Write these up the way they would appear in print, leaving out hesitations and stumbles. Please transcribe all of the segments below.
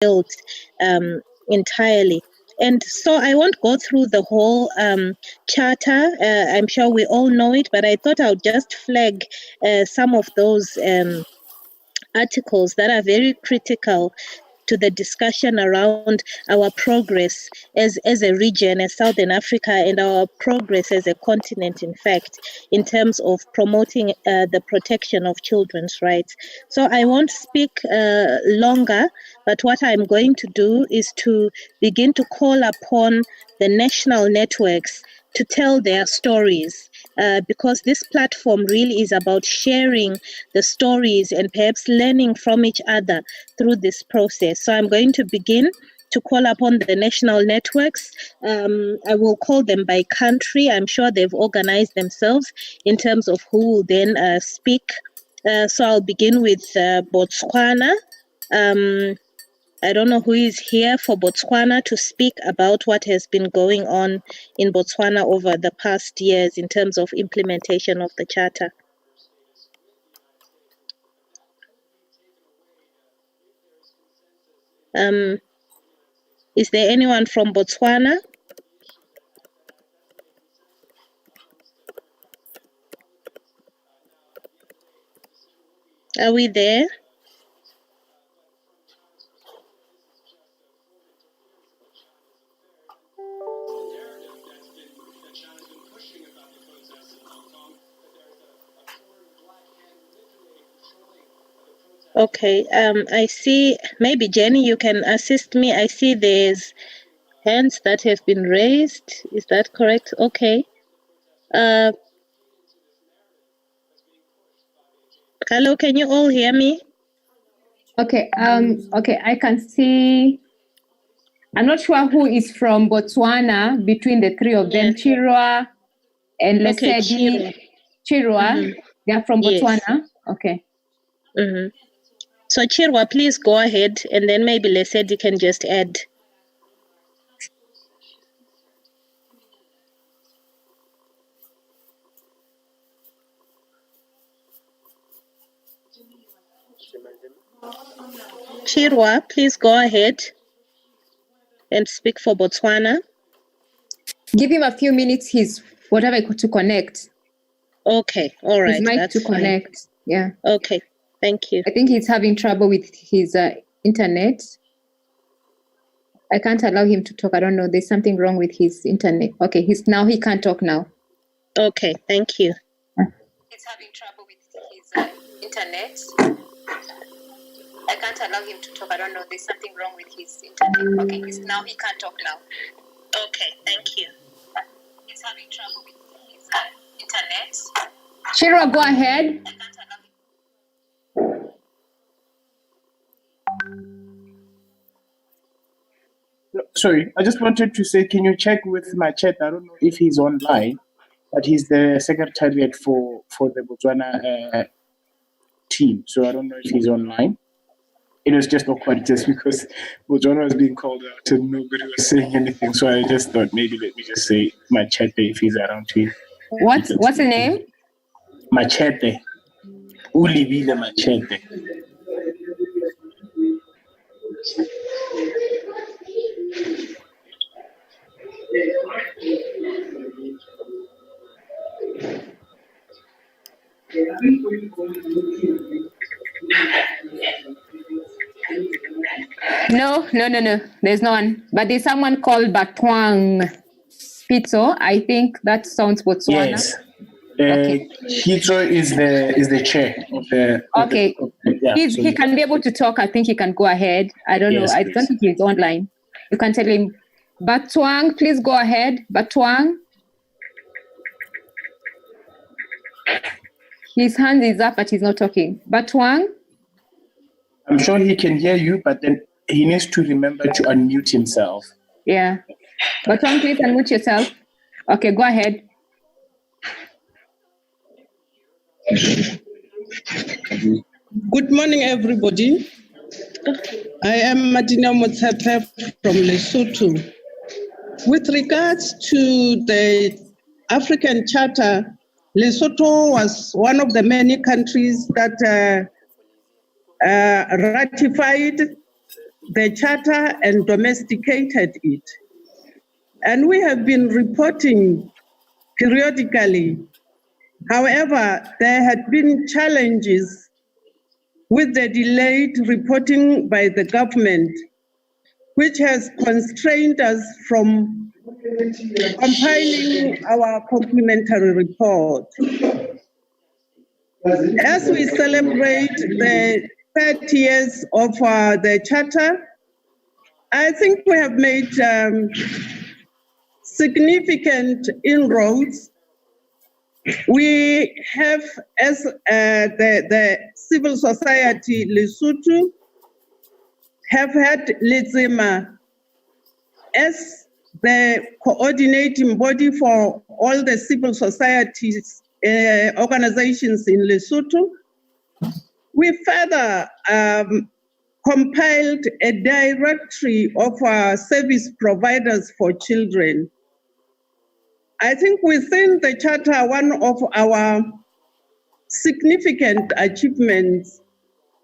built entirely. And so I won't go through the whole charter. I'm sure we all know it, but I thought I would just flag some of those articles that are very critical to the discussion around our progress as a region, as Southern Africa, and our progress as a continent, in fact, in terms of promoting the protection of children's rights. So I won't speak longer, but what I'm going to do is to begin to call upon the national networks to tell their stories, because this platform really is about sharing the stories and perhaps learning from each other through this process. So I'm going to begin to call upon the national networks. I will call them by country. I'm sure they've organized themselves in terms of who will then speak. So I'll begin with Botswana. I don't know who is here for Botswana to speak about what has been going on in Botswana over the past years in terms of implementation of the Charter. Is there anyone from Botswana? Are we there? Okay, I see, maybe Jenny, you can assist me. I see there's hands that have been raised. Is that correct? Okay. Hello, can you all hear me? Okay, okay, I can see. I'm not sure who is from Botswana between the three of them, Chirwa and Lesedi. Okay, Chirwa, they are from Botswana. Yes. Okay. So Chirwa, please go ahead, and then maybe Lesedi can just add. Chirwa, please go ahead and speak for Botswana. Give him a few minutes, his whatever to connect. Okay, all right. His mic that's to connect. Fine. Yeah. Okay, thank you. I think he's having trouble with his internet. I can't allow him to talk. I don't know. There's something wrong with his internet. Okay, he can't talk now. Okay, thank you. He's having trouble with his internet. I can't allow him to talk. I don't know. There's something wrong with his internet. Okay, he can't talk now. Okay, thank you. He's having trouble with his internet. Shira, go ahead. I can't allow him. Sorry, I just wanted to say, can you check with my chat? I don't know if he's online, but he's the secretariat for the Botswana team. So I don't know if he's online. It was just awkward just because Botswana was being called out and nobody was saying anything. So I just thought maybe let me just say Machete if he's around here. What's the name? Machete. Ulibile Machete. No. There's no one. But there's someone called Batwang Pitso. I think that sounds Botswana. Yes. Pitso is the chair of the. Okay. He can be able to talk. I think he can go ahead. I don't know. I don't think he's online. You can tell him, Batwang, please go ahead. Batwang. His hand is up, but he's not talking. Batwang. I'm sure he can hear you, but then he needs to remember to unmute himself. Yeah. Batwang, please unmute yourself. Okay, go ahead. Good morning, everybody. I am Madina Motsepe from Lesotho. With regards to the African Charter, Lesotho was one of the many countries that ratified the charter and domesticated it. And we have been reporting periodically. However, there had been challenges with the delayed reporting by the government, which has constrained us from compiling our complementary report. As we celebrate the 30 years of the Charter, I think we have made significant inroads. We have, as the civil society Lesotho, have had Letsema as the coordinating body for all the civil societies organizations in Lesotho. We further compiled a directory of service providers for children. I think within the Charter, one of our significant achievements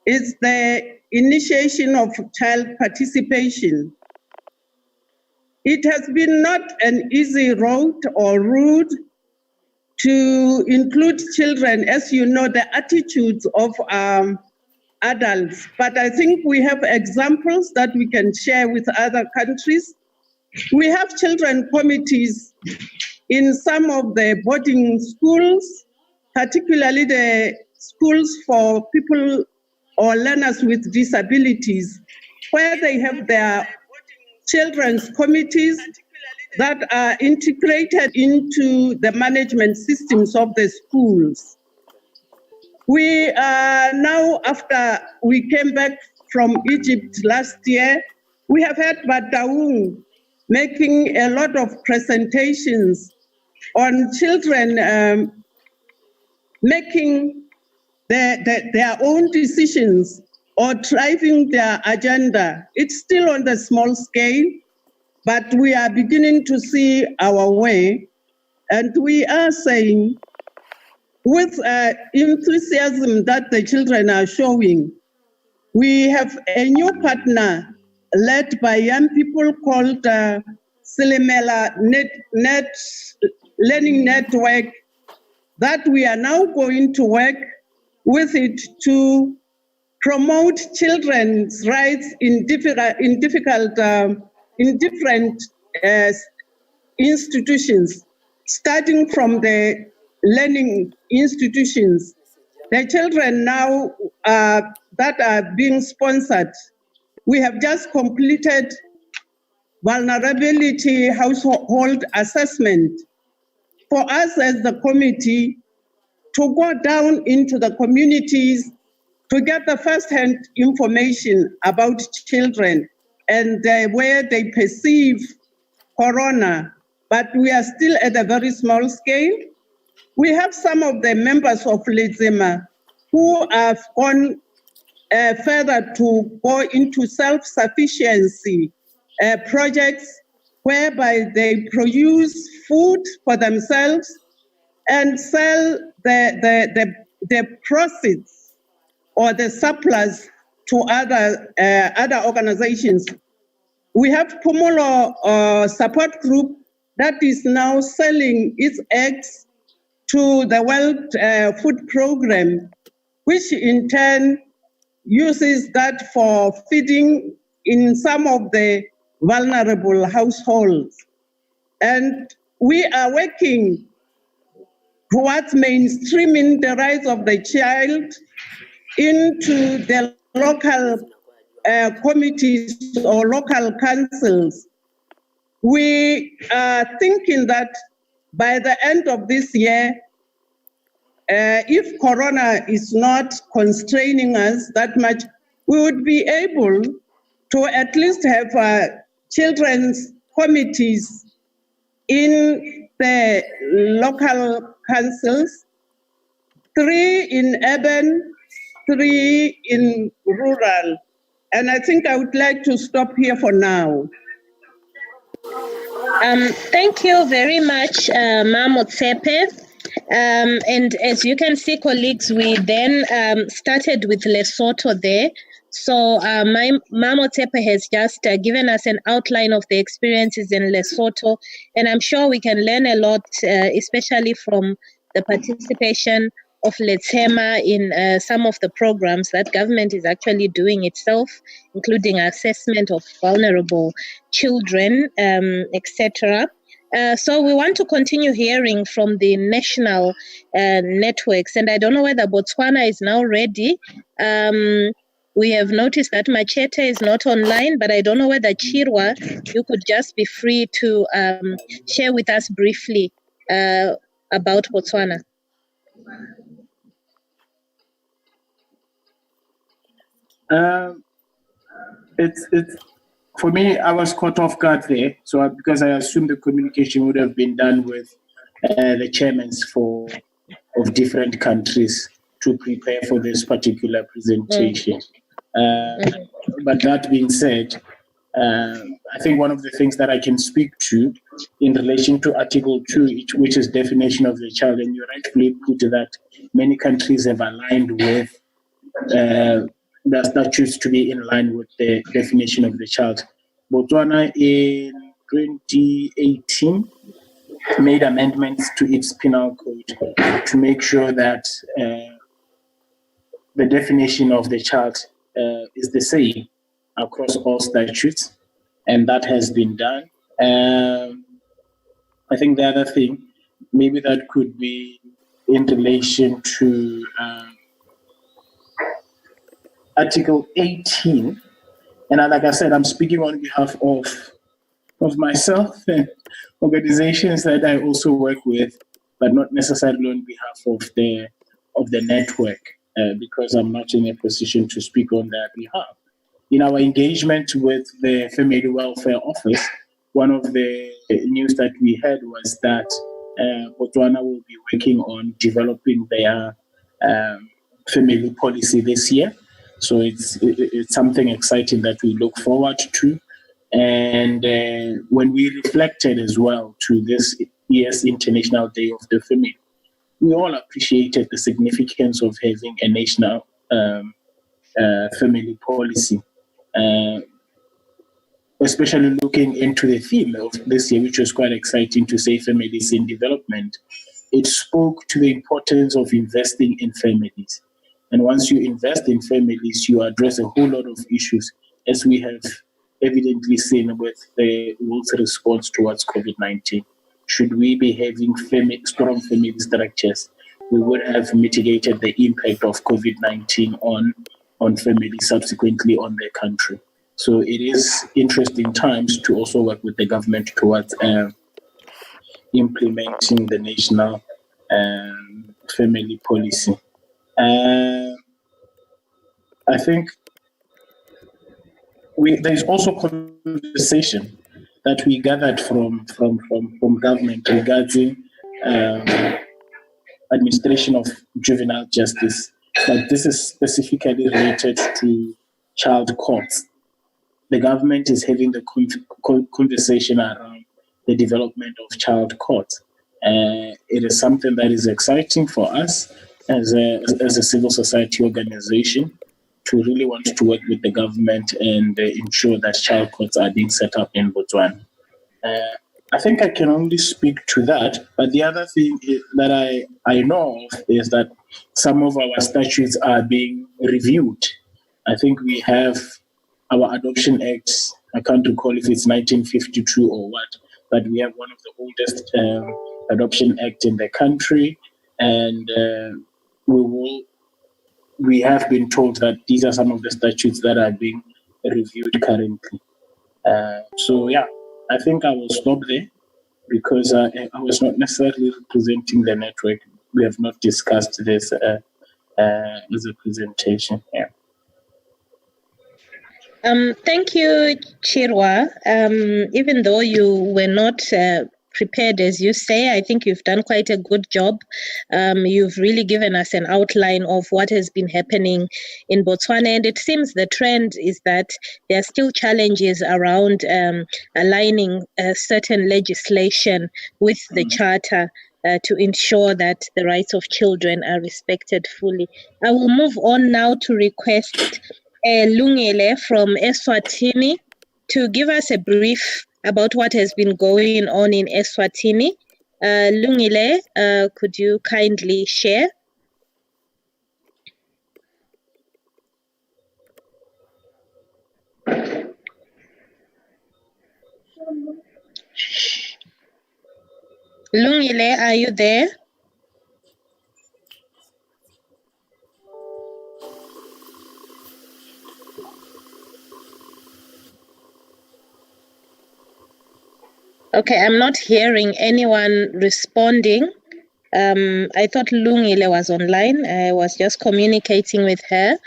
is the initiation of child participation. It has been not an easy road or route to include children, as you know, the attitudes of adults. But I think we have examples that we can share with other countries. We have children committees in some of the boarding schools, particularly the schools for people or learners with disabilities, where they have their children's committees that are integrated into the management systems of the schools. We are now, after we came back from Egypt last year, we have had Bataung making a lot of presentations on children making their own decisions or driving their agenda. It's still on the small scale, but we are beginning to see our way. And we are saying, with enthusiasm that the children are showing, we have a new partner led by young people called Silimela Net Learning Network, that we are now going to work with it to promote children's rights in different institutions, starting from the learning institutions. The children now that are being sponsored, we have just completed vulnerability household assessment for us as the committee to go down into the communities to get the first-hand information about children and where they perceive corona. But we are still at a very small scale. We have some of the members of Letsema who have gone further to go into self-sufficiency projects whereby they produce food for themselves and sell the proceeds or the surplus to other organizations. We have Pumulo support group that is now selling its eggs to the World Food Program, which in turn uses that for feeding in some of the vulnerable households. And we are working towards mainstreaming the rights of the child into the local committees or local councils. We are thinking that by the end of this year, if Corona is not constraining us that much, we would be able to at least have children's committees in the local councils, 3 in urban, 3 in rural. And I think I would like to stop here for now. Thank you very much, Motsepe. And as you can see, colleagues, we then started with Lesotho there So my Mamo Tepe has just given us an outline of the experiences in Lesotho, and I'm sure we can learn a lot, especially from the participation of Letsema in some of the programs that government is actually doing itself, including assessment of vulnerable children, etc. So we want to continue hearing from the national networks, and I don't know whether Botswana is now ready. We have noticed that Machete is not online, but I don't know whether Chirwa, you could just be free to share with us briefly about Botswana. It's for me. I was caught off guard there, so because I assumed the communication would have been done with the chairmen of different countries to prepare for this particular presentation. But that being said, I think one of the things that I can speak to in relation to Article 2, which is definition of the child, and you rightfully put that many countries have aligned with the statutes to be in line with the definition of the child. Botswana in 2018 made amendments to its penal code to make sure that the definition of the child is the same across all statutes, and that has been done. I think the other thing, maybe that could be in relation to Article 18, and like I said, I'm speaking on behalf of myself and organizations that I also work with, but not necessarily on behalf of the network, because I'm not in a position to speak on their behalf. In our engagement with the Family Welfare Office, one of the news that we had was that Botswana will be working on developing their family policy this year. So it's something exciting that we look forward to. And when we reflected as well to this year's International Day of the Family, we all appreciated the significance of having a national family policy, especially looking into the theme of this year, which was quite exciting to say families in development. It spoke to the importance of investing in families. And once you invest in families, you address a whole lot of issues, as we have evidently seen with the world's response towards COVID-19. Should we be having strong family structures, we would have mitigated the impact of COVID-19 on families, subsequently on their country. So it is interesting times to also work with the government towards implementing the national family policy. I think there's also conversation that we gathered from government regarding administration of juvenile justice, but this is specifically related to child courts. The government is having the conversation around the development of child courts. It is something that is exciting for us as a civil society organization to really want to work with the government and ensure that child courts are being set up in Botswana. I think I can only speak to that, but the other thing that I know of is that some of our statutes are being reviewed. I think we have our Adoption Act, I can't recall if it's 1952 or what, but we have one of the oldest Adoption Act in the country, and we have been told that these are some of the statutes that are being reviewed currently. So yeah, I think I will stop there because I was not necessarily representing the network. We have not discussed this as a presentation. Yeah. Thank you, Chirwa. Even though you were not prepared, as you say, I think you've done quite a good job. You've really given us an outline of what has been happening in Botswana, and it seems the trend is that there are still challenges around aligning certain legislation with the Charter to ensure that the rights of children are respected fully. I will move on now to request Lungile from Eswatini to give us a brief about what has been going on in Eswatini. Lungile, could you kindly share? Lungile, are you there? Okay, I'm not hearing anyone responding. I thought Lungile was online. I was just communicating with her.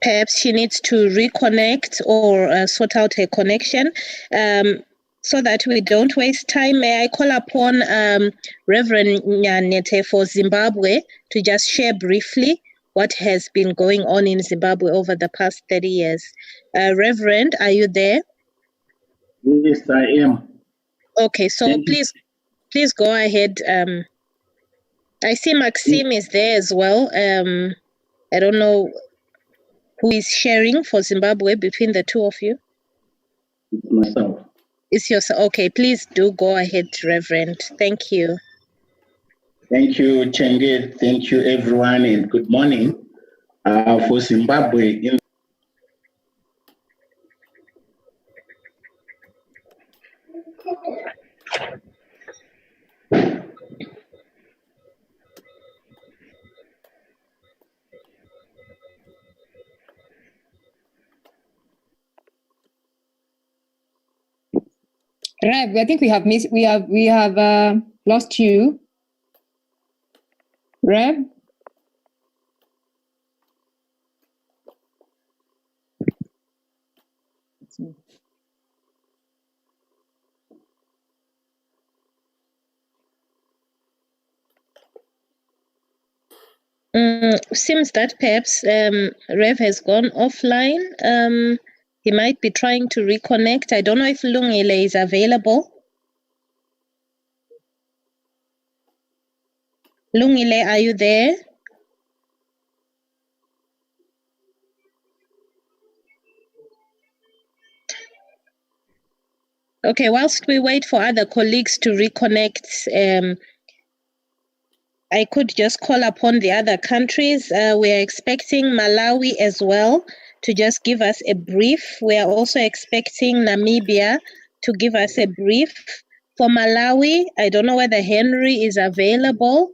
Perhaps she needs to reconnect or sort out her connection. So that we don't waste time, may I call upon Reverend Nyanete for Zimbabwe to just share briefly what has been going on in Zimbabwe over the past 30 years. Reverend, are you there? Yes, I am. Okay, so please go ahead. I see Maxim is there as well. I don't know who is sharing for Zimbabwe between the two of you. It's myself. It's yourself. Okay, please do go ahead, Reverend. Thank you. Thank you, Chenge. Thank you, everyone, and good morning. For Zimbabwe, Rev, I think we have lost you. Rev? Seems that perhaps Rev has gone offline. He might be trying to reconnect. I don't know if Lungile is available. Lungile, are you there? Okay, whilst we wait for other colleagues to reconnect, I could just call upon the other countries. We are expecting Malawi as well to just give us a brief. We are also expecting Namibia to give us a brief. For Malawi, I don't know whether Henry is available.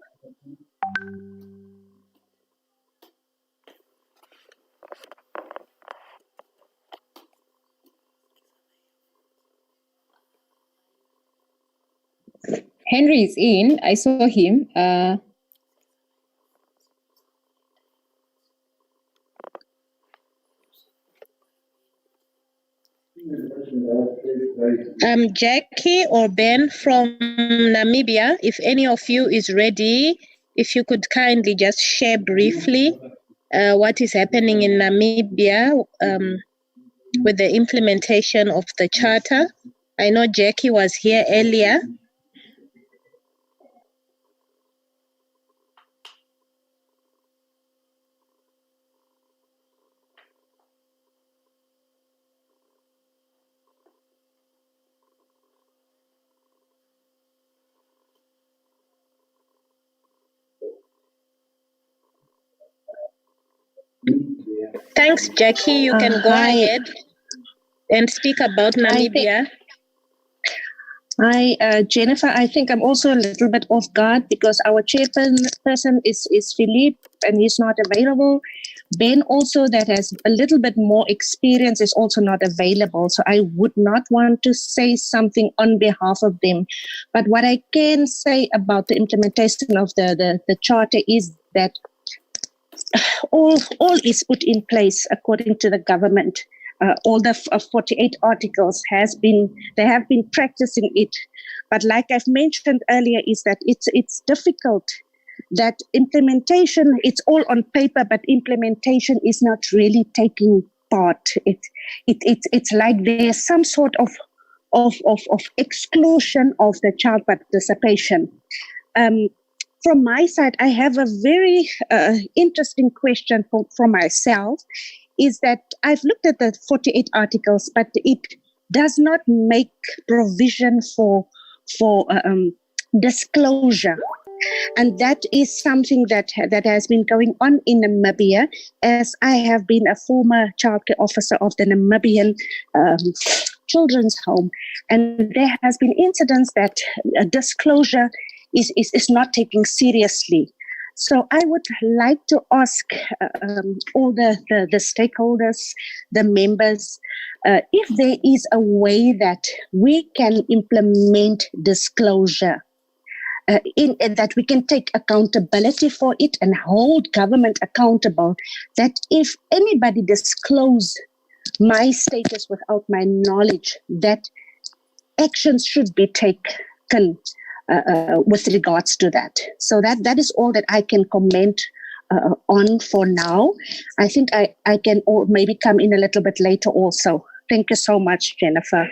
Henry is in. I saw him. Jacqui or Ben from Namibia, if any of you is ready, if you could kindly just share briefly what is happening in Namibia with the implementation of the charter. I know Jacqui was here earlier. Thanks, Jacqui. You can go ahead and speak about Namibia. Hi, Jennifer. I think I'm also a little bit off guard because our chairperson is Philippe and he's not available. Ben also, that has a little bit more experience, is also not available. So I would not want to say something on behalf of them. But what I can say about the implementation of the charter is that all is put in place according to the government. All the 48 articles they have been practicing it. But like I've mentioned earlier, is that it's difficult that implementation, it's all on paper, but implementation is not really taking part. It's like there's some sort of exclusion of the child participation. from my side, I have a very interesting question for myself, is that I've looked at the 48 articles, but it does not make provision for disclosure. And that is something that has been going on in Namibia, as I have been a former childcare officer of the Namibian children's home. And there has been incidents that disclosure is not taken seriously. So I would like to ask all the stakeholders, the members, if there is a way that we can implement disclosure, in that we can take accountability for it and hold government accountable, that if anybody disclose my status without my knowledge, that actions should be taken with regards to that. So that is all that I can comment on for now. I think I can maybe come in a little bit later also. Thank you so much, Jennifer.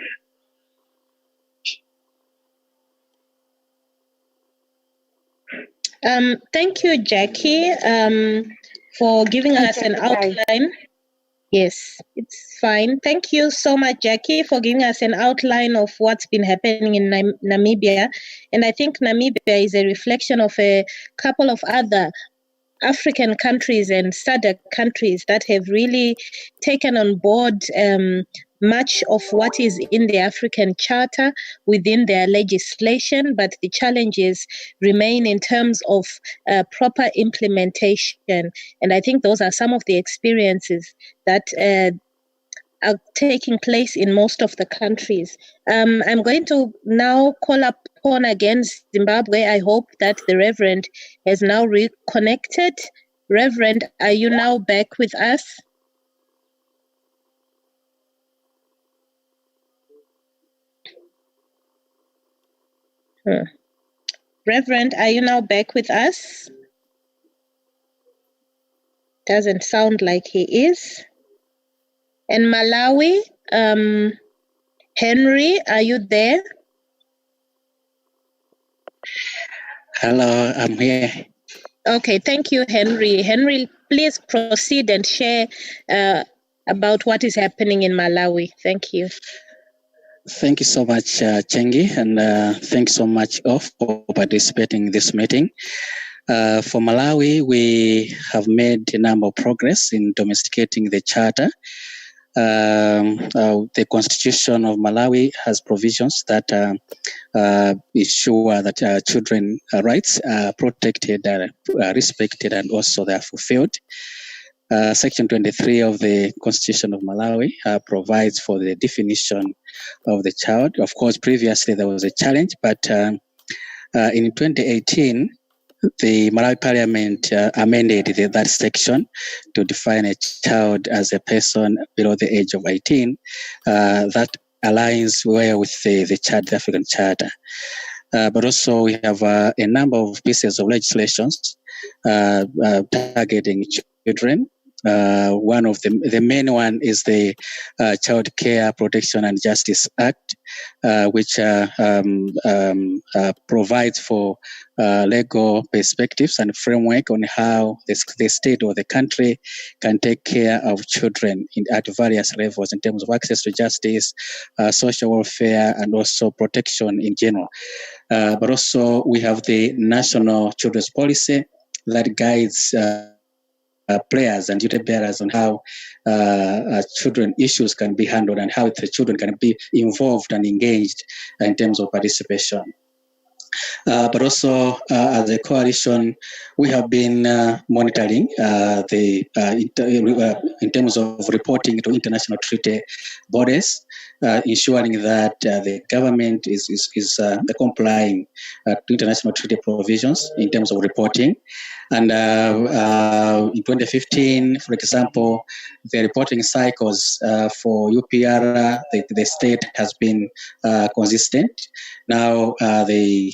Thank you, Jacqui, for giving us an outline. Yes, it's fine. Thank you so much, Jacqui, for giving us an outline of what's been happening in Namibia. And I think Namibia is a reflection of a couple of other African countries and SADC countries that have really taken on board much of what is in the African Charter within their legislation, but the challenges remain in terms of proper implementation. And I think those are some of the experiences that are taking place in most of the countries. I'm going to now call upon again Zimbabwe. I hope that the Reverend has now reconnected. Reverend, are you now back with us? Reverend, are you now back with us? Doesn't sound like he is. And Malawi, Henry, are you there? Hello, I'm here. Okay, thank you, Henry. Henry, please proceed and share about what is happening in Malawi. Thank you. Thank you so much, Chengi, and thanks so much all for participating in this meeting. For Malawi, we have made a number of progress in domesticating the charter. The Constitution of Malawi has provisions that ensure that children's rights are protected, respected, and also they are fulfilled. Section 23 of the Constitution of Malawi provides for the definition of the child. Of course, previously there was a challenge, but in 2018, the Malawi Parliament amended that section to define a child as a person below the age of 18. That aligns well with the African Charter. But also we have a number of pieces of legislations targeting children. One of the main one is the Child Care Protection and Justice Act, which provides for legal perspectives and framework on how the state or the country can take care of children at various levels in terms of access to justice, social welfare, and also protection in general. But also we have the National Children's Policy that guides players and duty bearers on how children issues can be handled and how the children can be involved and engaged in terms of participation. But also, as a coalition, we have been monitoring in terms of reporting to international treaty bodies, ensuring that the government is complying to international treaty provisions in terms of reporting. And in 2015, for example, the reporting cycles for UPR, the state has been consistent. Now the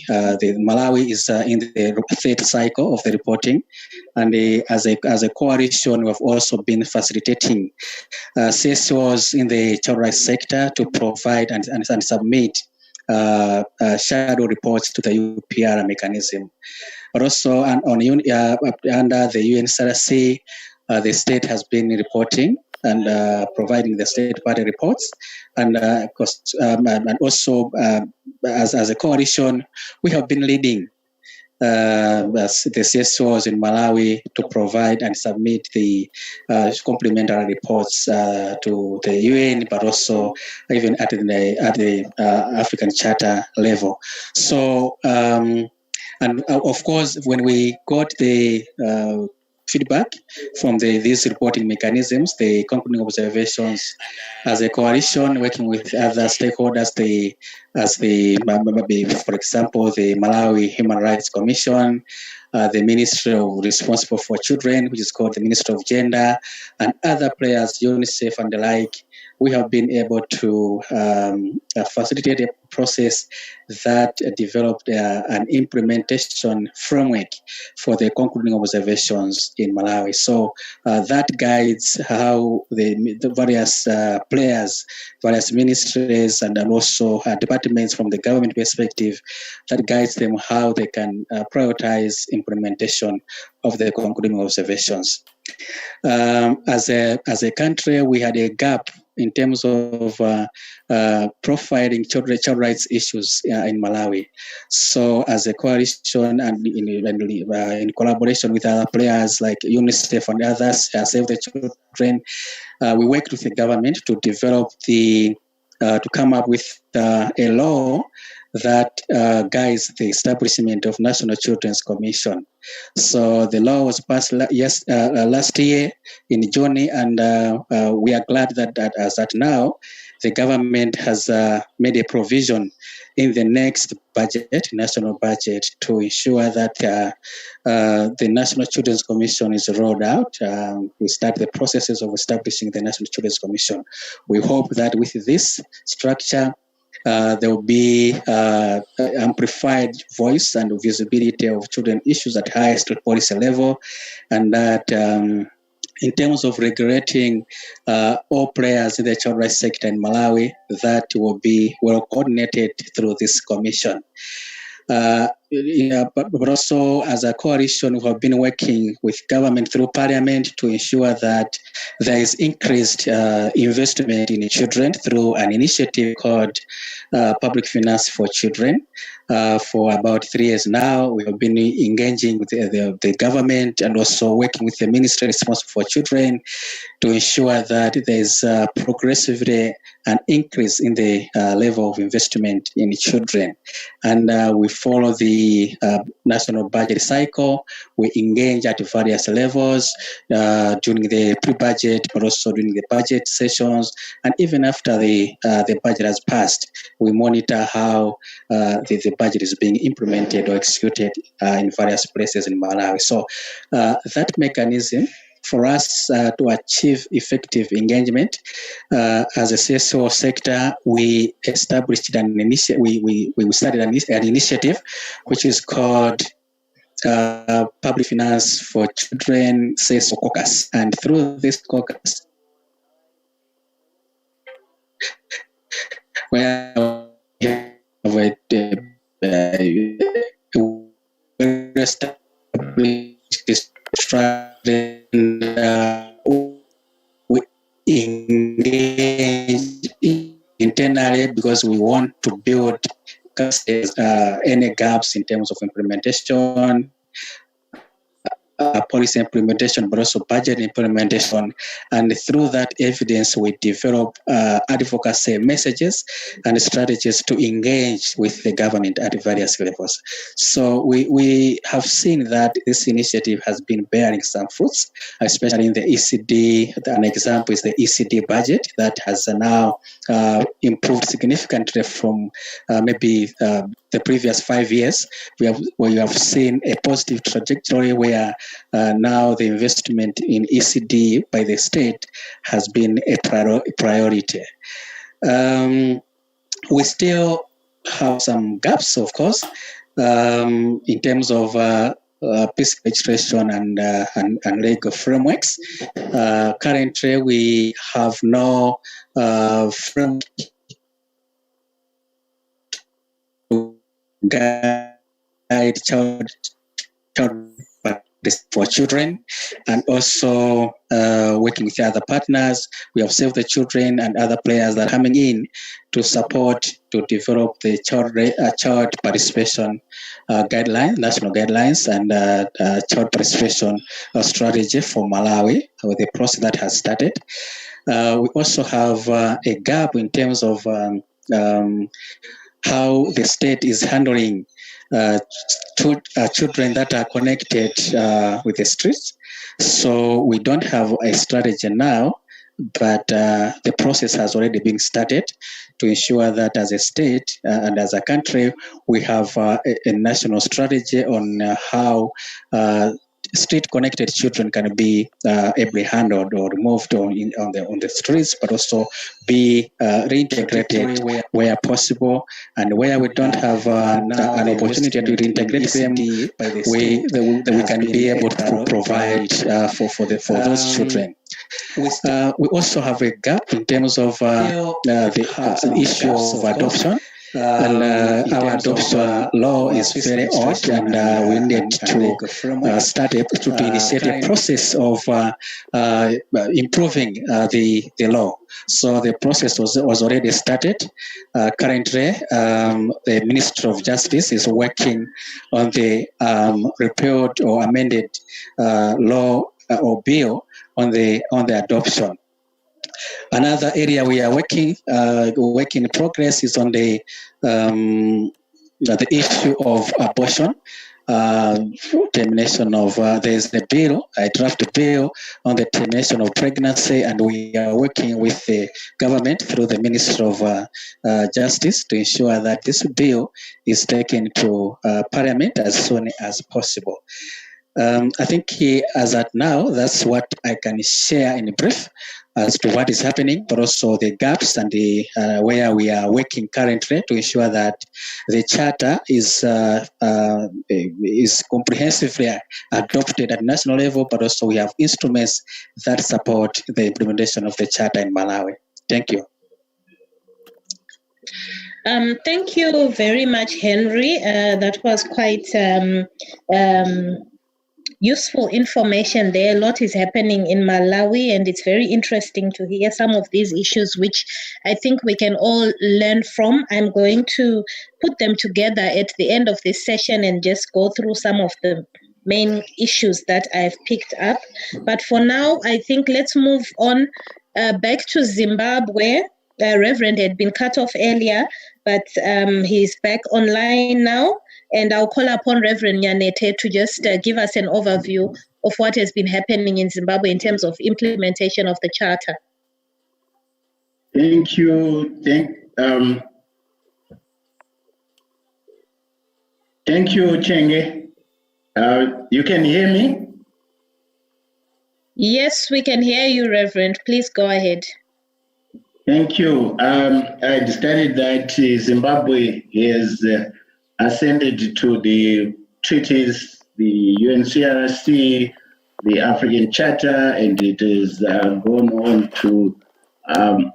Malawi is in the third cycle of the reporting, and as a coalition, we have also been facilitating CSOs in the child rights sector to provide and submit shadow reports to the UPR mechanism. but also under the UNCRC, the state has been reporting and providing the state party reports, and also as a coalition, we have been leading as the CSOs in Malawi to provide and submit the complementary reports to the UN, but also even at the African Charter level. So, and of course, when we got the feedback from these reporting mechanisms, the concluding observations, as a coalition working with other stakeholders, for example, the Malawi Human Rights Commission, the Ministry responsible for children, which is called the Ministry of Gender, and other players, UNICEF and the like, we have been able to facilitate a process that developed an implementation framework for the concluding observations in Malawi. So that guides how the various players, various ministries, and also departments from the government perspective, that guides them how they can prioritize implementation of the concluding observations. As a country, we had a gap in terms of profiling child rights issues in Malawi. So as a coalition and in collaboration with other players like UNICEF and others, Save the Children, we worked with the government to develop to come up with a law that guides the establishment of National Children's Commission. So the law was passed last year in June, and we are glad that now the government has made a provision in the next budget, national budget, to ensure that the National Children's Commission is rolled out. We start the processes of establishing the National Children's Commission. We hope that with this structure, there will be amplified voice and visibility of children issues at highest policy level, and that in terms of regulating all players in the child rights sector in Malawi, that will be well coordinated through this commission. But also as a coalition, we have been working with government through parliament to ensure that there is increased investment in children through an initiative called Public Finance for Children. For about 3 years now, we have been engaging with the government and also working with the ministry responsible for children to ensure that there is progressively an increase in the level of investment in children. And we follow the national budget cycle. We engage at various levels during the pre-budget, but also during the budget sessions. And even after the budget has passed, we monitor how the budget is being implemented or executed in various places in Malawi. So that mechanism for us to achieve effective engagement as a CSO sector, we established an initiative. We started an initiative which is called Public Finance for Children CSO Caucus, and through this caucus, where we have established strategy, we engage internally because we want to build any gaps in terms of implementation, policy implementation, but also budget implementation. And through that evidence, we develop advocacy messages and strategies to engage with the government at various levels. So we have seen that this initiative has been bearing some fruits, especially in the ECD. An example is the ECD budget that has now improved significantly from maybe the previous 5 years. We have seen a positive trajectory where now the investment in ECD by the state has been a priority. We still have some gaps, of course, in terms of peace registration and legal frameworks. Currently, we have no framework to guide child for children, and also working with other partners. We have Save the Children and other players that are coming in to support to develop the child participation guidelines, national guidelines, and child participation strategy for Malawi with the process that has started. We also have a gap in terms of how the state is handling children that are connected with the streets. So we don't have a strategy now, but the process has already been started to ensure that as a state and as a country, we have a national strategy on how street-connected children can be ably handled or removed on the streets, but also be reintegrated where possible, and where we don't have an opportunity to reintegrate them, we can be able to provide for those children. We also have a gap in terms of the issue of adoption. And our adoption law is very old, and we need to initiate a process of improving the law. So the process was already started. Currently, the Ministry of Justice is working on the repealed or amended law or bill on the adoption. Another area we are working in progress is on the issue of abortion, termination of. There's a bill, a draft bill on the termination of pregnancy, and we are working with the government through the Ministry of Justice to ensure that this bill is taken to Parliament as soon as possible. I think as at now, that's what I can share in brief as to what is happening, but also the gaps and the where we are working currently to ensure that the charter is comprehensively adopted at national level, but also we have instruments that support the implementation of the charter in Malawi. Thank you. Thank you very much, Henry. That was quite useful information there. A lot is happening in Malawi, and it's very interesting to hear some of these issues, which I think we can all learn from. I'm going to put them together at the end of this session and just go through some of the main issues that I've picked up. But for now, I think let's move on back to Zimbabwe. Reverend had been cut off earlier, but he's back online now. And I'll call upon Reverend Nyanete to just give us an overview of what has been happening in Zimbabwe in terms of implementation of the charter. Thank you. Thank you, Chenge. You can hear me? Yes, we can hear you, Reverend. Please go ahead. Thank you. I understand that Zimbabwe is ascended to the treaties, the UNCRC, the African Charter, and it is gone on to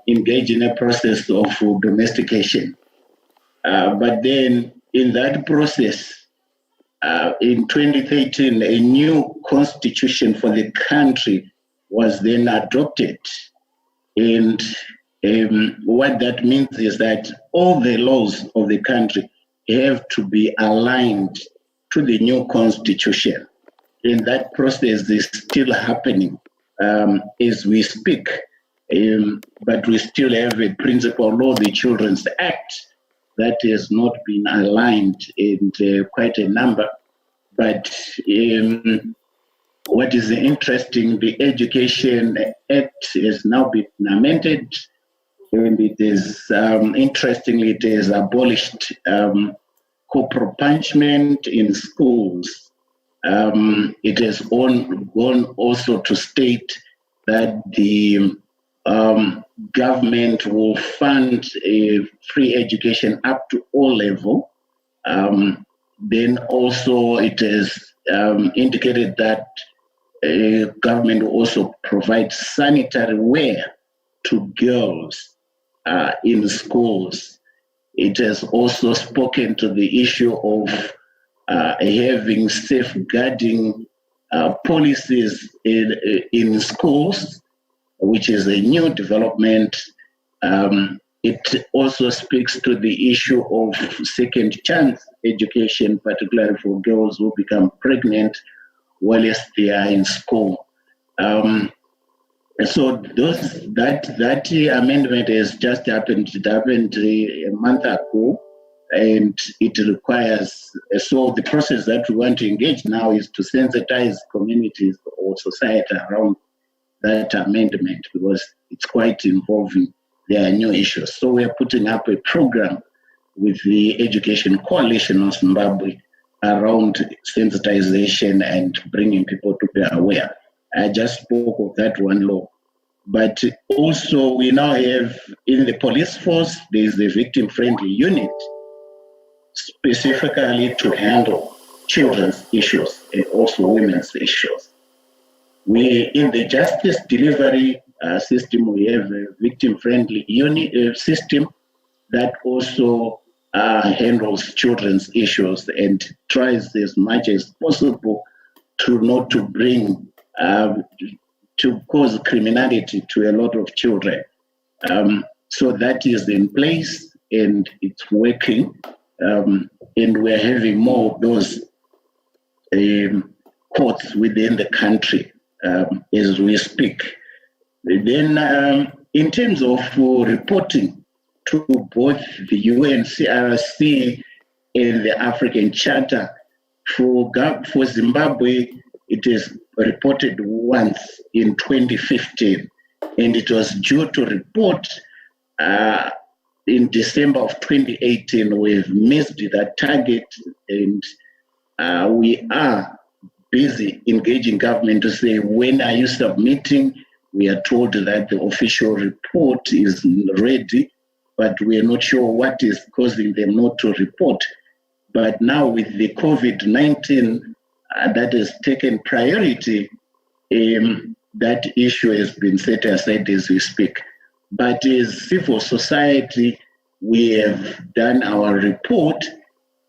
engage in a process of domestication. But then in that process, in 2013, a new constitution for the country was then adopted. And what that means is that all the laws of the country have to be aligned to the new constitution. And that process is still happening as we speak. But we still have a principal law, the Children's Act, that has not been aligned in quite a number. But what is interesting, the Education Act has now been amended, and it is, interestingly, it has abolished corporal punishment in schools. It has gone also to state that the government will fund a free education up to all level. Then also it has indicated that government will also provide sanitary wear to girls in schools. It has also spoken to the issue of having safeguarding policies in schools, which is a new development. It also speaks to the issue of second chance education, particularly for girls who become pregnant whilst they are in school. So that amendment has just happened. It happened a month ago, and it requires. So the process that we want to engage now is to sensitize communities or society around that amendment, because it's quite involving. There are new issues. So we are putting up a program with the Education Coalition of Zimbabwe around sensitization and bringing people to be aware. I just spoke of that one law. But also we now have in the police force, there is a victim-friendly unit specifically to handle children's issues and also women's issues. We, in the justice delivery system, we have a victim-friendly unit system that also handles children's issues and tries as much as possible to not to bring to cause criminality to a lot of children. So that is in place and it's working, and we're having more of those courts within the country as we speak. Then in terms of reporting to both the UNCRC and the African Charter, for Zimbabwe, it is reported once in 2015, and it was due to report in December of 2018. We've missed that target, and we are busy engaging government to say, when are you submitting? We are told that the official report is ready, but we are not sure what is causing them not to report. But now with the COVID-19 that has taken priority, that issue has been set aside as we speak. But as civil society, we have done our report,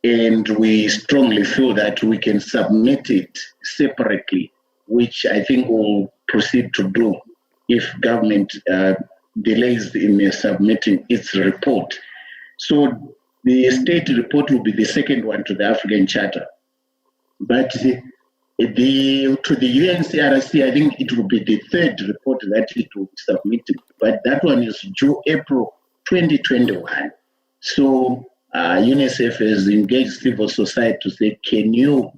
and we strongly feel that we can submit it separately, which I think we'll proceed to do if government delays in submitting its report. So the state report will be the second one to the African Charter. But to the UNCRC, I think it will be the third report that it will be submitted. But that one is due April 2021. So UNICEF has engaged civil society to say, can you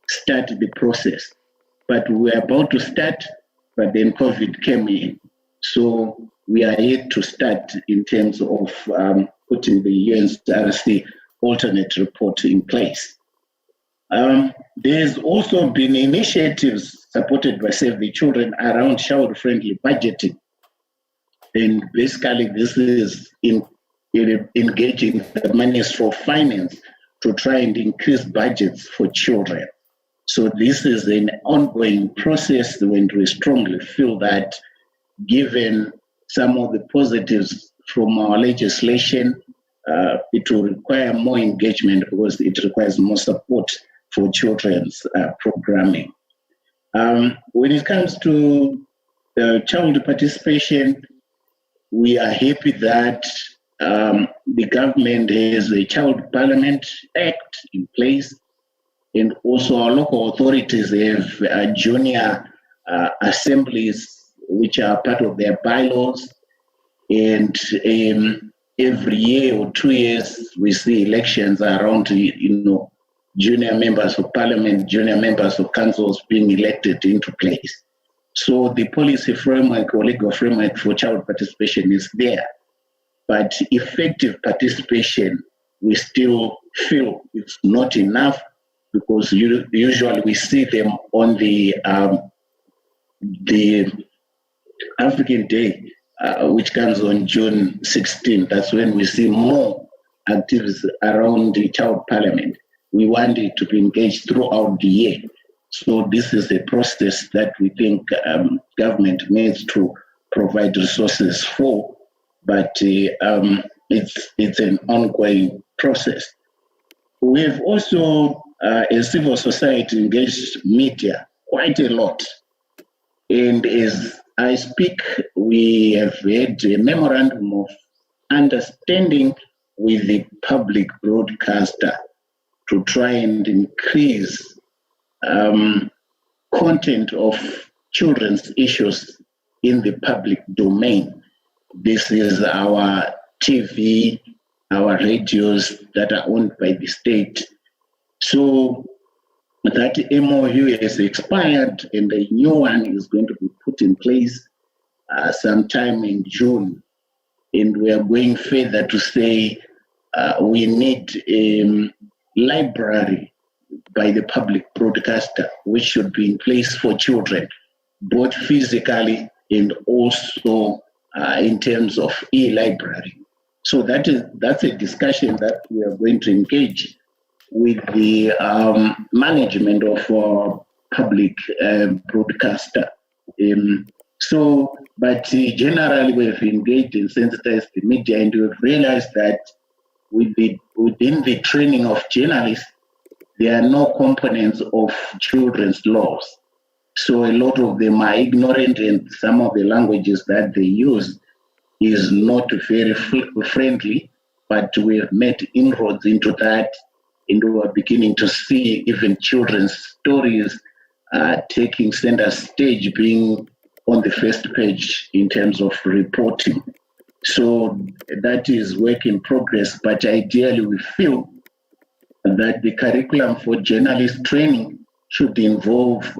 start the process? But we were about to start, but then COVID came in. So we are yet to start in terms of putting the UNCRC alternate report in place. There's also been initiatives supported by Save the Children around child-friendly budgeting. And basically this is engaging the Ministry of Finance to try and increase budgets for children. So this is an ongoing process, when we strongly feel that given some of the positives from our legislation, it will require more engagement because it requires more support for children's programming. When it comes to child participation, we are happy that the government has a Child Parliament Act in place, and also our local authorities have junior assemblies which are part of their bylaws, and every year or 2 years we see elections around, junior members of parliament, junior members of councils being elected into place. So the policy framework or legal framework for child participation is there, but effective participation, we still feel it's not enough, because usually we see them on the African Day, which comes on June 16th. That's when we see more activities around the child parliament. We want it to be engaged throughout the year. So this is a process that we think government needs to provide resources for, but it's an ongoing process. We've also, as civil society, engaged media quite a lot. And as I speak, we have had a memorandum of understanding with the public broadcaster to try and increase content of children's issues in the public domain. This is our TV, our radios that are owned by the state. So that MOU has expired and a new one is going to be put in place sometime in June. And we are going further to say we need a library by the public broadcaster, which should be in place for children, both physically and also in terms of e-library. So that's a discussion that we are going to engage with the management of our public broadcaster. But generally we've engaged and sensitized the media, and we've realized that within the training of journalists, there are no components of children's laws. So a lot of them are ignorant, and some of the languages that they use is not very friendly, but we have made inroads into that, and we are beginning to see even children's stories taking center stage, being on the first page in terms of reporting. So that is work in progress, but ideally we feel that the curriculum for journalist training should involve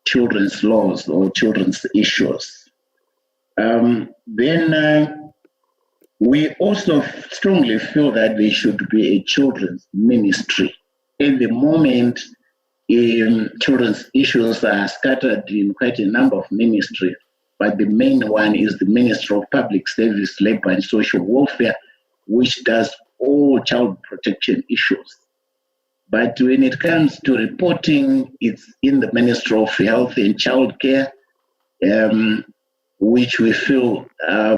children's laws or children's issues. Then we also strongly feel that there should be a children's ministry. At the moment, children's issues are scattered in quite a number of ministries, but the main one is the Ministry of Public Service, Labor and Social Welfare, which does all child protection issues. But when it comes to reporting, it's in the Ministry of Health and Child Care, which we feel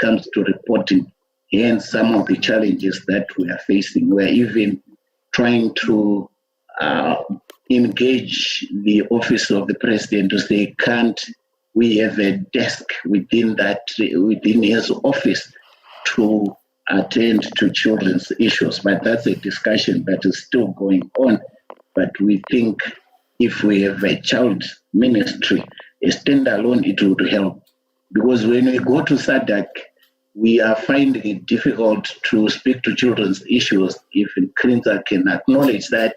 comes to reporting, and some of the challenges that we are facing. We're even trying to engage the Office of the President to say, can't we have a desk within his office to attend to children's issues? But that's a discussion that is still going on. But we think if we have a child ministry, a standalone, it would help. Because when we go to SADC, we are finding it difficult to speak to children's issues. Even Krinza can acknowledge that,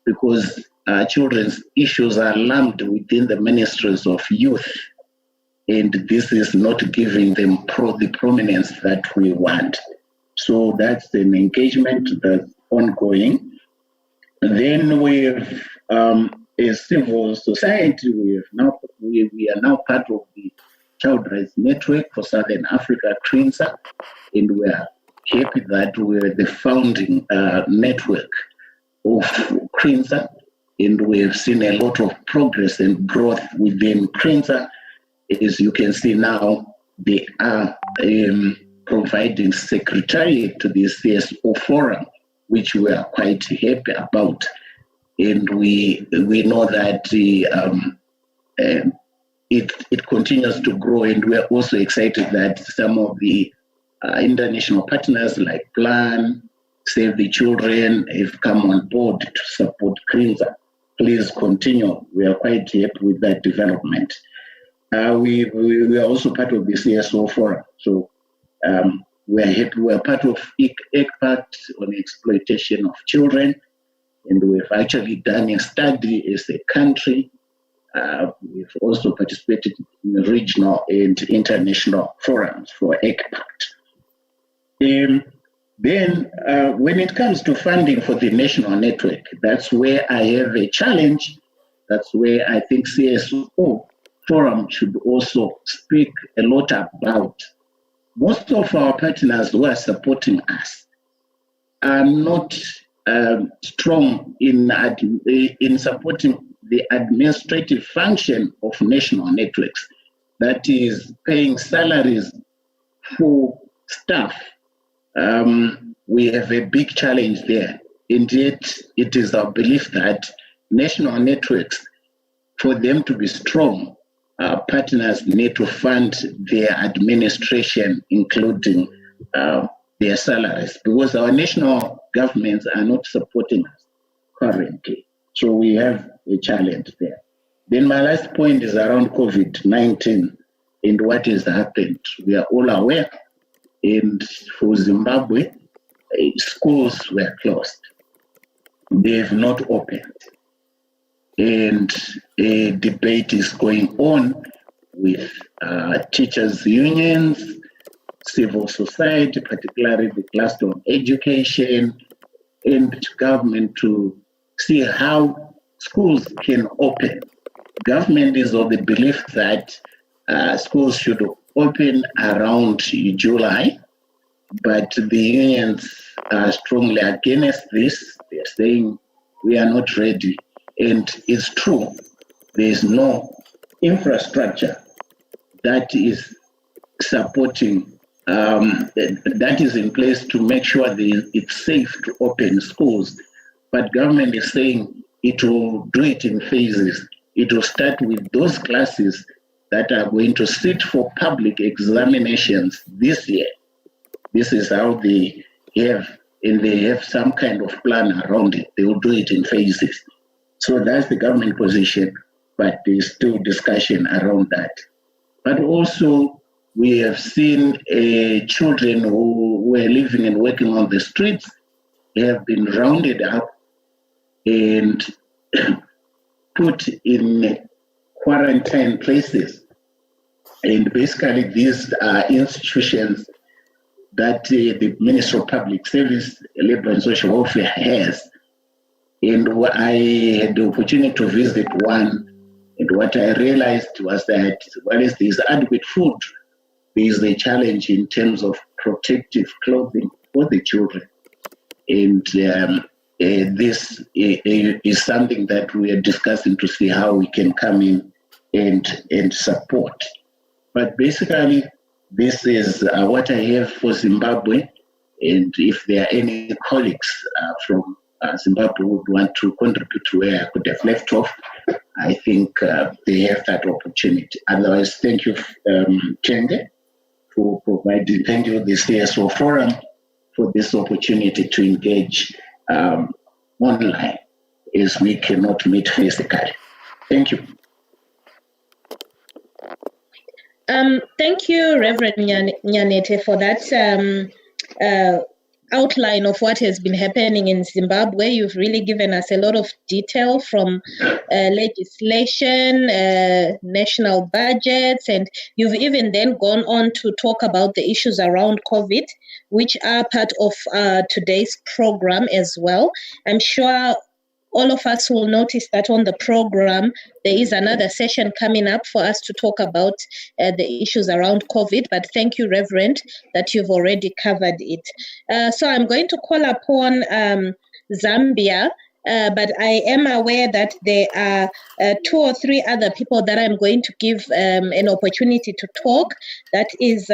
because children's issues are lumped within the ministries of youth, and this is not giving them the prominence that we want. So that's an engagement that's ongoing. Then we've, as civil society, we are now part of the Child Rights Network for Southern Africa, Krinza, and we are happy that we're the founding network of Krinza, and we've seen a lot of progress and growth within Krinza. As you can see now, they are providing secretariat to the CSO Forum, which we are quite happy about. And we know that it continues to grow, and we are also excited that some of the international partners like Plan, Save the Children have come on board to support Krinza. Please continue. We are quite happy with that development. We are also part of the CSO Forum. So we are happy. We are part of ECPAT on exploitation of children, and we've actually done a study as a country. We've also participated in regional and international forums for ECPAT. Then when it comes to funding for the national network, that's where I have a challenge. That's where I think CSO Forum should also speak a lot about. Most of our partners who are supporting us are not strong in supporting the administrative function of national networks. That is paying salaries for staff. We have a big challenge there. and yet it is our belief that national networks, for them to be strong, partners need to fund their administration, including their salaries, because our national governments are not supporting us currently. So we have a challenge there. Then my last point is around COVID-19 and what has happened. We are all aware, and for Zimbabwe, schools were closed. They have not opened. And a debate is going on with teachers' unions, civil society, particularly the cluster on education, and government to see how schools can open. Government is of the belief that schools should open around July, but the unions are strongly against this. They're saying we are not ready. And it's true, there is no infrastructure that is supporting, that is in place to make sure that it's safe to open schools. But government is saying it will do it in phases. It will start with those classes that are going to sit for public examinations this year. This is how they have, and they have some kind of plan around it. They will do it in phases. So that's the government position, but there's still discussion around that. But also, we have seen children who were living and working on the streets have been rounded up and put in quarantine places. And basically, these are institutions that the Ministry of Public Service, Labor and Social Welfare has. And I had the opportunity to visit one, and what I realized was that while there's adequate food, there is a challenge in terms of protective clothing for the children. And this is something that we are discussing to see how we can come in and support. But basically, this is what I have for Zimbabwe. And if there are any colleagues from Zimbabwe who would want to contribute to where I could have left off, I think they have that opportunity. Otherwise, thank you, Chenge, for providing, thank you, the CSO Forum, for this opportunity to engage online as we cannot meet physically. Thank you. Thank you, Reverend Nyanete, for that outline of what has been happening in Zimbabwe. You've really given us a lot of detail from legislation, national budgets, and you've even then gone on to talk about the issues around COVID, which are part of today's program as well. I'm sure all of us will notice that on the program, there is another session coming up for us to talk about the issues around COVID. But thank you, Reverend, that you've already covered it. So I'm going to call upon Zambia, but I am aware that there are 2 or 3 other people that I'm going to give an opportunity to talk. That is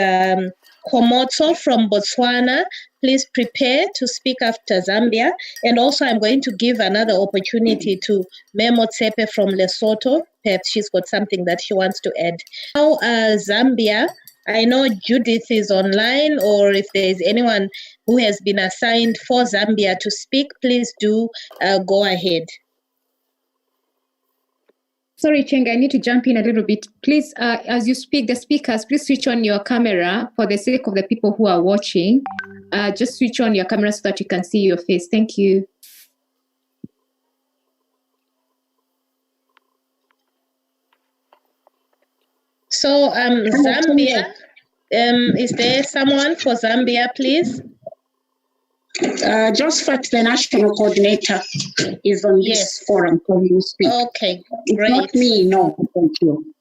Komotso from Botswana. Please prepare to speak after Zambia. And also I'm going to give another opportunity to Memo Tsepe from Lesotho. Perhaps she's got something that she wants to add. Now, Zambia, I know Judith is online, or if there is anyone who has been assigned for Zambia to speak, please do go ahead. Sorry, Cheng, I need to jump in a little bit. Please, as you speak, the speakers, please switch on your camera for the sake of the people who are watching. Just switch on your camera so that you can see your face. Thank you. So, Zambia, is there someone for Zambia, please? Josephat, the national coordinator, is on this forum. Can you speak? Okay, it's great. Not me, no, thank you.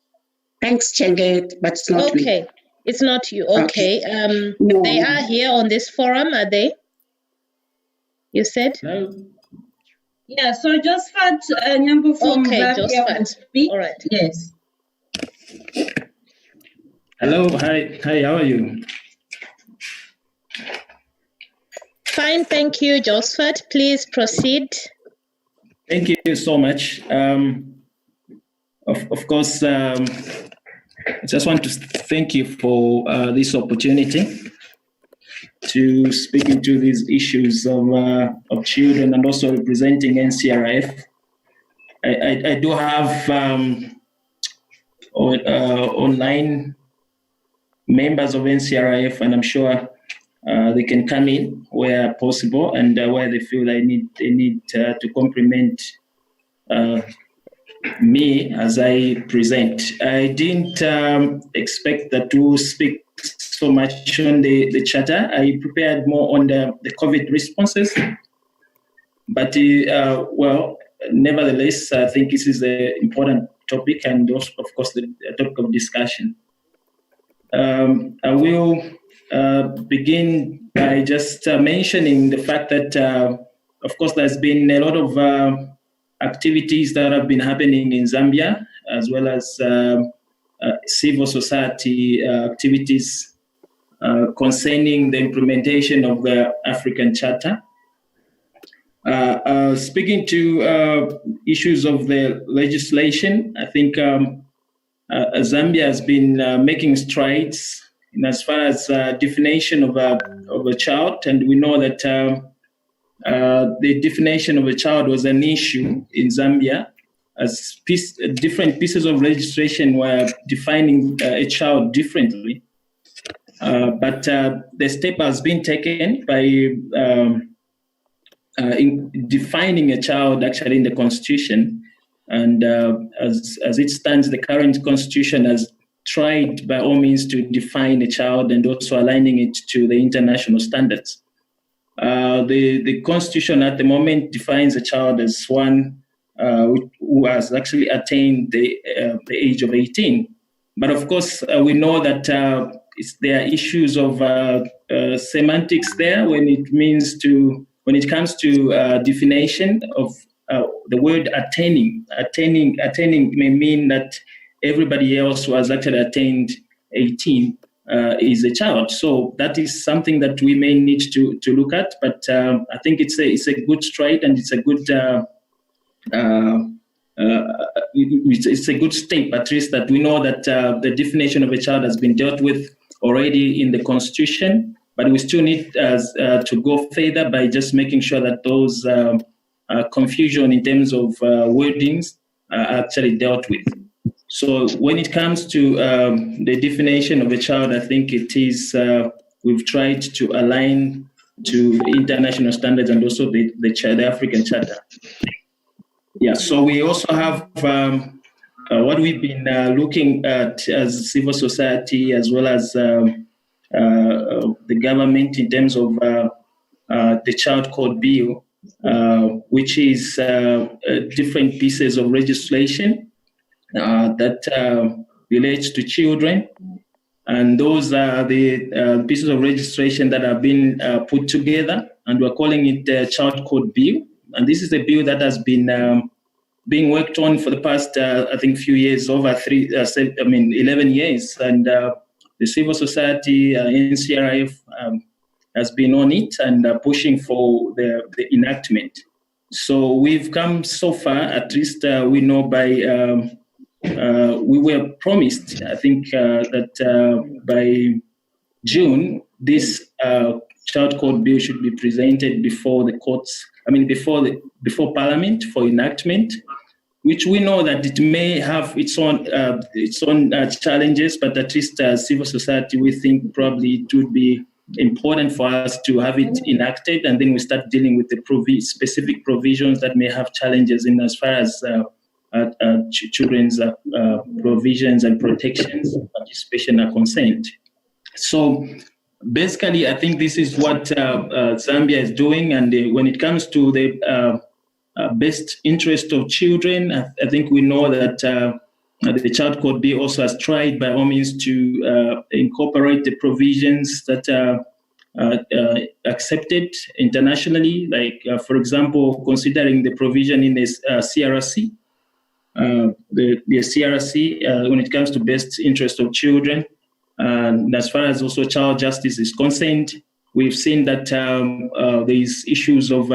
Thanks, Chenge, but it's not me. Okay, it's not you. Okay. No. They are here on this forum, are they? You said? No. Yeah, so Josephat Nyambo from Zambia will speak. All right. Yes. Hello, hi, how are you? Fine, thank you, Josephat. Please proceed. Thank you so much. Of course, I just want to thank you for this opportunity to speak into these issues of children and also representing NCRF. I do have online members of NCRF, and I'm sure they can come in where possible and where they feel they need to compliment me as I present. I didn't expect that to speak so much on the charter. I prepared more on the COVID responses, but nevertheless, I think this is an important topic and also, of course, the topic of discussion. I will begin by just mentioning the fact that, of course, there's been a lot of activities that have been happening in Zambia, as well as civil society activities concerning the implementation of the African Charter. Speaking to issues of the legislation, I think Zambia has been making strides in as far as definition of a child, and we know that the definition of a child was an issue in Zambia, as different pieces of legislation were defining a child differently. But the step has been taken by in defining a child actually in the Constitution. And as it stands, the current Constitution has tried by all means to define a child and also aligning it to the international standards. The Constitution at the moment defines a child as one who has actually attained the age of 18. But of course, we know that there are issues of semantics there when it comes to definition of the word attaining. Attaining may mean that everybody else who has actually attained 18 is a child. So that is something that we may need to look at. But I think it's a good stride, and it's a good it's a good step, at least, that we know that the definition of a child has been dealt with already in the Constitution. But we still need to go further by just making sure that those confusion in terms of wordings are actually dealt with. So when it comes to the definition of a child, I think it is we've tried to align to international standards and also the African Charter. Yeah. So we also have what we've been looking at as civil society as well as the government in terms of the Child Code Bill, which is different pieces of legislation that relates to children. And those are the pieces of legislation that have been put together, and we're calling it the Child Code Bill. And this is a bill that has been being worked on for the past, I think, few years, over 11 years. And the civil society, NCRF, has been on it and pushing for the enactment. So we've come so far, at least we know by, we were promised, I think, that by June, this Child Code Bill should be presented before the courts, before Parliament for enactment, which we know that it may have its own challenges, but at least civil society, we think probably it would be important for us to have it enacted, and then we start dealing with the specific provisions that may have challenges in as far as children's provisions and protections, participation are concerned. So basically, I think this is what Zambia is doing, and when it comes to the best interest of children, I think we know that the Child Code Bill also has tried by all means to incorporate the provisions that are accepted internationally, like, for example, considering the provision in this CRC, the CRC, when it comes to best interest of children, and as far as also child justice is concerned, we've seen that there's issues of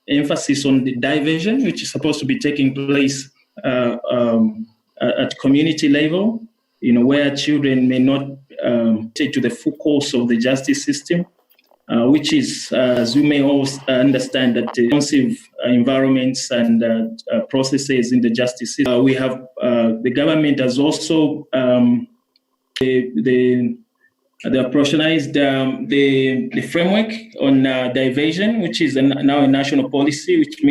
emphasis on the diversion, which is supposed to be taking place at community level, where children may not take to the full course of the justice system, which is, as you may all understand, that responsive environments and processes in the justice system. We have the government has also they operationalized the framework on diversion, which is now a national policy, which means